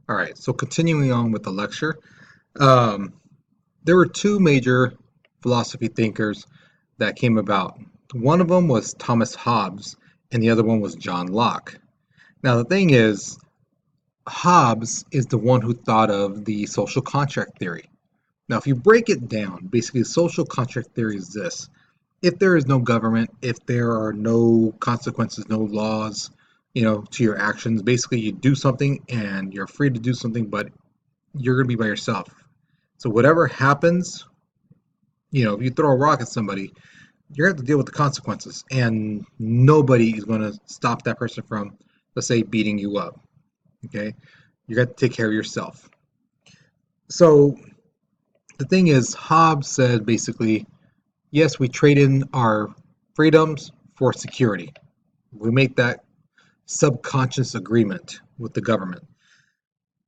All right, so continuing on with the lecture, um, there were two major philosophy thinkers that came about. One of them was Thomas Hobbes, and the other one was John Locke. Now, the thing is, Hobbes is the one who thought of the social contract theory. Now, if you break it down, basically, social contract theory is this: if there is no government, if there are no consequences, no laws, to your actions, basically, you do something and you're free to do something, but you're going to be by yourself. So whatever happens, if you throw a rock at somebody, you're going to have to deal with the consequences, and nobody is going to stop that person from, let's say, beating you up. Okay, you got to take care of yourself. So the thing is, Hobbes said basically, yes, we trade in our freedoms for security. We make that subconscious agreement with the government.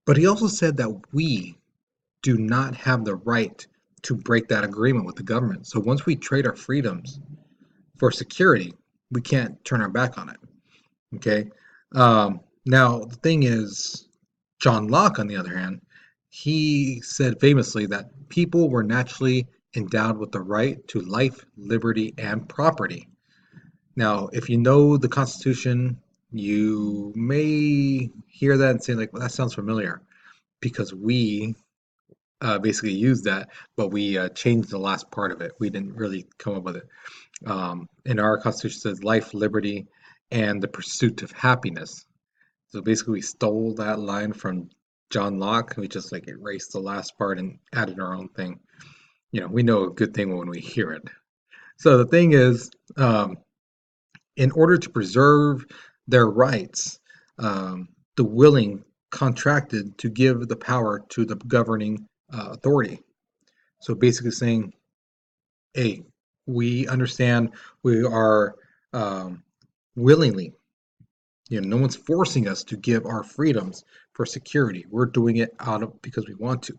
But he also said that we do not have the right to break that agreement with the government. So once we trade our freedoms for security, we can't turn our back on it. Okay. Now, the thing is, John Locke, on the other hand, he said famously that people were naturally endowed with the right to life, liberty, and property. Now, if you know the Constitution, you may hear that and say, like, well, that sounds familiar because we basically used that, but we changed the last part of it. We didn't really come up with it. In our Constitution says life, liberty, and the pursuit of happiness. So basically, we stole that line from John Locke. We just like erased the last part and added our own thing. We know a good thing when we hear it. So the thing is, in order to preserve their rights, the willing contracted to give the power to the governing authority. So basically saying, hey, we understand we are willingly, no one's forcing us to give our freedoms for security. We're doing it out of because we want to.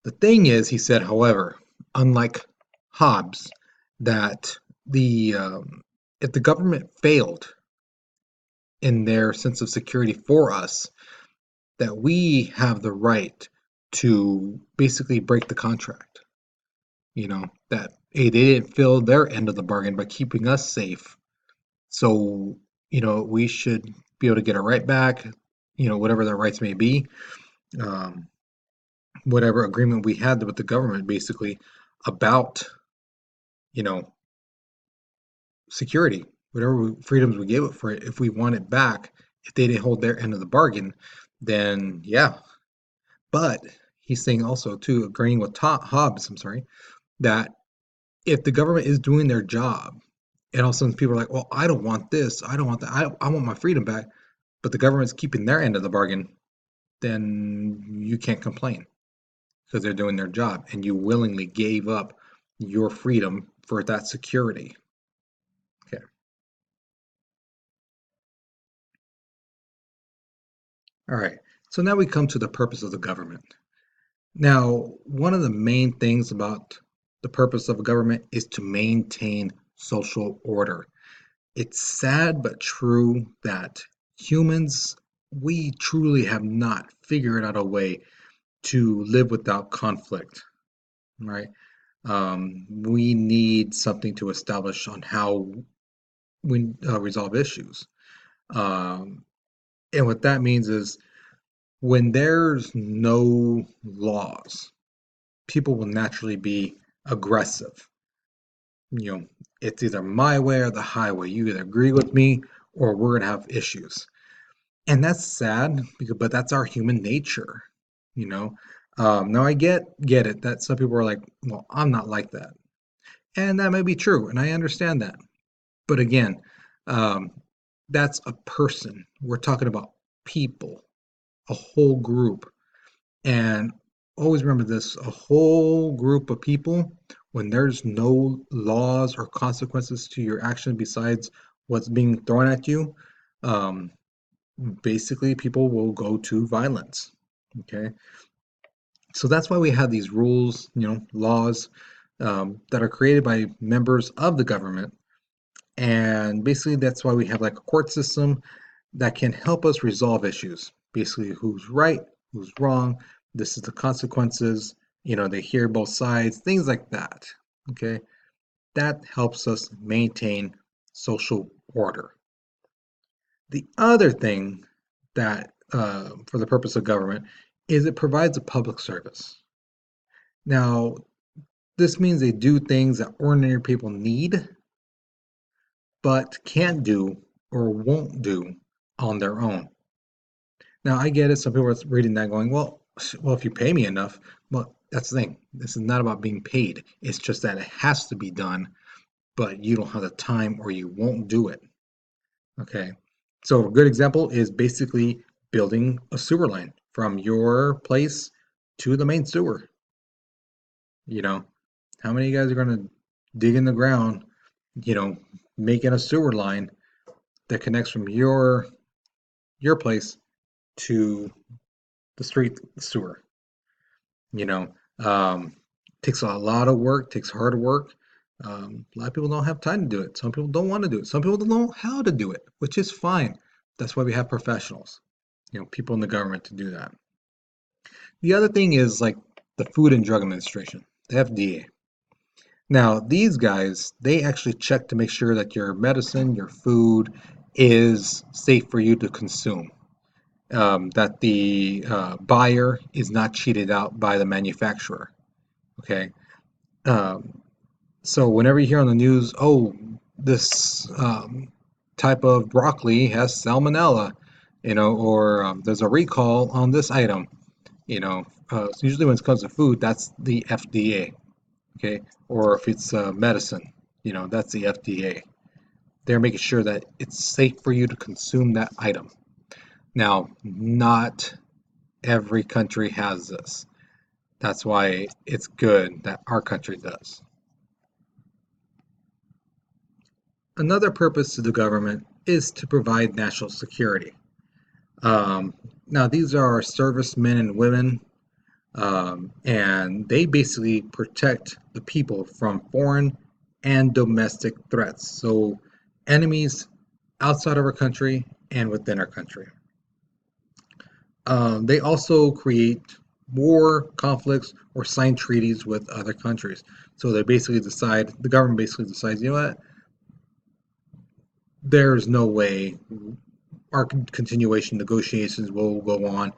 The thing is, he said, however, unlike Hobbes, that the if the government failed in their sense of security for us, that we have the right to basically break the contract. That hey, they didn't fill their end of the bargain by keeping us safe. So, we should be able to get our right back, whatever their rights may be, um, whatever agreement we had with the government, basically, about, you know, security, whatever freedoms we gave it for it, if we want it back, if they didn't hold their end of the bargain, then yeah. But he's saying also, too, agreeing with Hobbes, I'm sorry, that if the government is doing their job, and all of a sudden people are like, well, I don't want this, I don't want that, I want my freedom back, but the government's keeping their end of the bargain, then you can't complain because they're doing their job and you willingly gave up your freedom for that security. Okay. All right. So now we come to the purpose of the government. Now, one of the main things about the purpose of a government is to maintain social order. It's sad but true that humans, we truly have not figured out a way to live without conflict, right? We need something to establish on how we resolve issues. Um, and what that means is when there's no laws, people will naturally be aggressive. You know, it's either my way or the highway. You either agree with me or we're gonna have issues. And that's sad because, but that's our human nature, you know. Now I get it that some people are like, well, I'm not like that, and that may be true, and I understand that. But again, um, that's a person. We're talking about people, a whole group, and always remember this: a whole group of people. When there's no laws or consequences to your action besides what's being thrown at you, um, basically people will go to violence. Okay, so that's why we have these rules, laws that are created by members of the government, and basically that's why we have like a court system that can help us resolve issues basically who's right, who's wrong, this is the consequences, they hear both sides, things like that. Okay, that helps us maintain social order. The other thing that, for the purpose of government, is it provides a public service. Now, this means they do things that ordinary people need, but can't do or won't do on their own. Now, I get it. Some people are reading that going, well, if you pay me enough, well, that's the thing. This is not about being paid. It's just that it has to be done, but you don't have the time or you won't do it. Okay. So a good example is basically building a sewer line from your place to the main sewer. You know, how many of you guys are going to dig in the ground, you know, making a sewer line that connects from your place to the street sewer? You know, takes a lot of work, takes hard work. A lot of people don't have time to do it. Some people don't want to do it. Some people don't know how to do it, which is fine. That's why we have professionals, people in the government to do that. The other thing is like the Food and Drug Administration, the FDA. Now, these guys, they actually check to make sure that your medicine, your food is safe for you to consume. That the buyer is not cheated out by the manufacturer. Okay. Um, so whenever you hear on the news, oh, this type of broccoli has salmonella, or there's a recall on this item, so usually when it comes to food, that's the FDA. Okay. Or if it's medicine, that's the FDA. They're making sure that it's safe for you to consume that item. Now, not every country has this. That's why it's good that our country does. Another purpose to the government is to provide national security. Now, these are our servicemen and women, and they basically protect the people from foreign and domestic threats. So, enemies outside of our country and within our country. They also create war, conflicts, or sign treaties with other countries. So the government basically decides, you know what, there's no way our continuation negotiations will go on.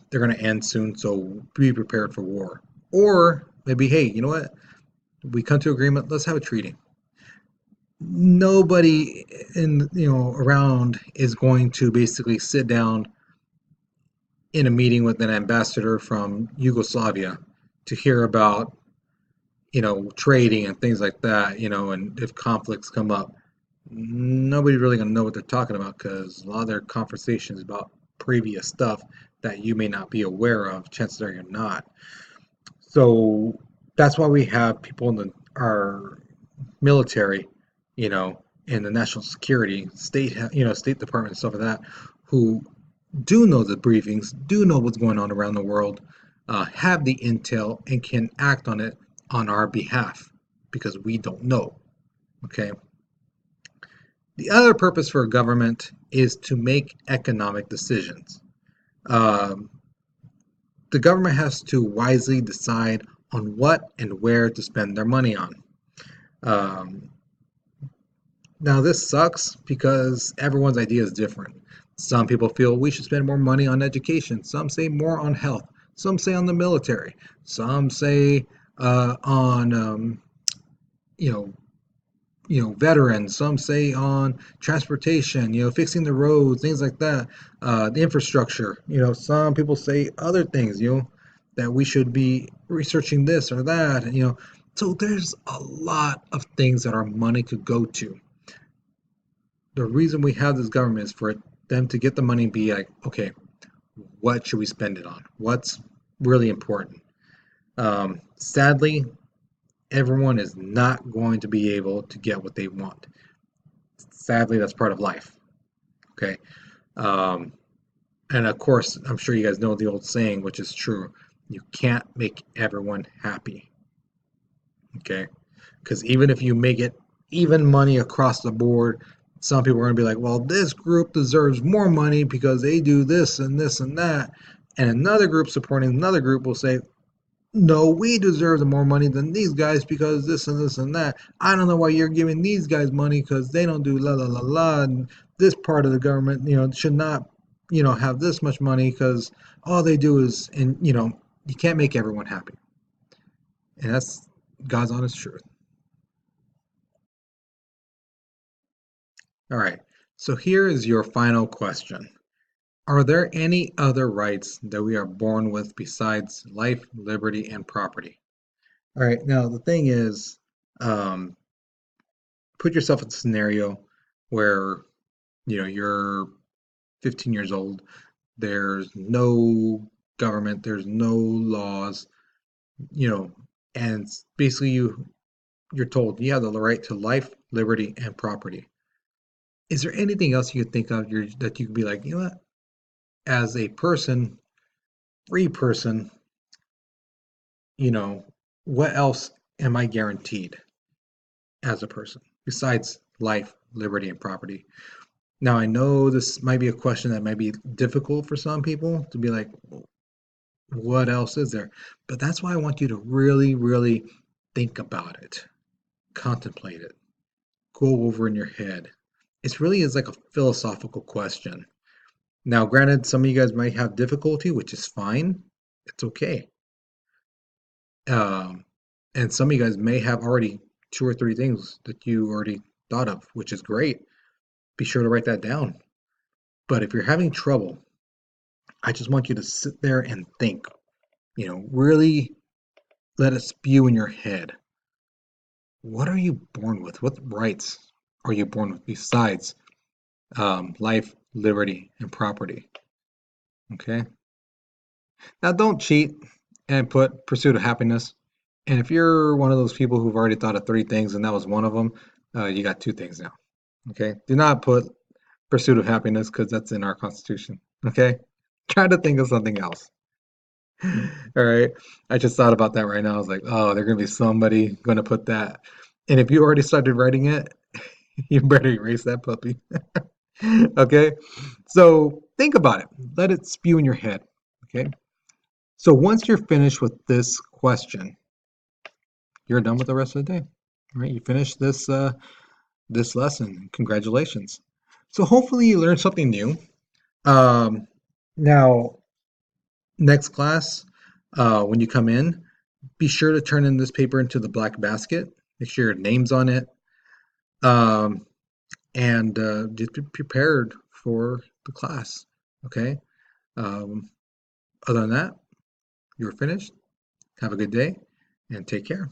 They're going to end soon, so be prepared for war. Or maybe, hey, you know what, we come to agreement, let's have a treaty. Nobody around is going to basically sit down in a meeting with an ambassador from Yugoslavia to hear about, trading and things like that, and if conflicts come up. Nobody's really going to know what they're talking about because a lot of their conversations about previous stuff that you may not be aware of, chances are you're not. So that's why we have people in our military, in the national security, state department and stuff like that, who do know the briefings, do know what's going on around the world, have the intel, and can act on it on our behalf because we don't know. Okay. The other purpose for a government is to make economic decisions. Um, the government has to wisely decide on what and where to spend their money on. Um, Now, this sucks because everyone's idea is different. Some people feel we should spend more money on education. Some say more on health. Some say on the military. Some say on you know veterans. Some say on transportation. Fixing the roads, things like that. The infrastructure. Some people say other things. That we should be researching this or that. So there's a lot of things that our money could go to. The reason we have this government is for them to get the money and be like, okay, what should we spend it on? What's really important? Sadly, everyone is not going to be able to get what they want. Sadly, that's part of life. Okay. Um, and of course, I'm sure you guys know the old saying, which is true. You can't make everyone happy. Okay. Because even if you make it even money across the board, Some people are going to be like, well, this group deserves more money because they do this and this and that. And another group supporting another group will say, no, we deserve the more money than these guys because this and this and that. I don't know why you're giving these guys money because they don't do la la la la. And this part of the government, should not, have this much money because all they do is, and you can't make everyone happy. And that's God's honest truth. All right. So here is your final question. Are there any other rights that we are born with besides life, liberty, and property? All right. Now, the thing is, um, put yourself in a scenario where, you're 15 years old. There's no government, there's no laws, you know, and basically you're told you have the right to life, liberty, and property. Is there anything else you could think of that you could be like, what? As a person, free person, you know, what else am I guaranteed as a person besides life, liberty, and property? Now, I know this might be a question that might be difficult for some people to be like, what else is there? But that's why I want you to really, really think about it, contemplate it, go over in your head. It really is like a philosophical question. Now, granted, some of you guys might have difficulty, which is fine. It's okay. Um, and some of you guys may have already two or three things that you already thought of, which is great. Be sure to write that down. But if you're having trouble, I just want you to sit there and think, really let it spew in your head. What are you born with? What rights are you born with besides life, liberty, and property? Okay. Now, don't cheat and put pursuit of happiness. And if you're one of those people who've already thought of three things and that was one of them, you got two things now. Okay. Do not put pursuit of happiness because that's in our Constitution. Okay. Try to think of something else. All right. I just thought about that right now. I was like, oh, there's going to be somebody going to put that. And if you already started writing it, you better erase that puppy. Okay. So think about it. Let it spew in your head. Okay. So once you're finished with this question, you're done with the rest of the day. All right. You finished this lesson. Congratulations. So hopefully you learned something new. Um, now, next class, when you come in, be sure to turn in this paper into the black basket. Make sure your name's on it. Um, and just be prepared for the class. Okay. Um, other than that, you're finished. Have a good day and take care.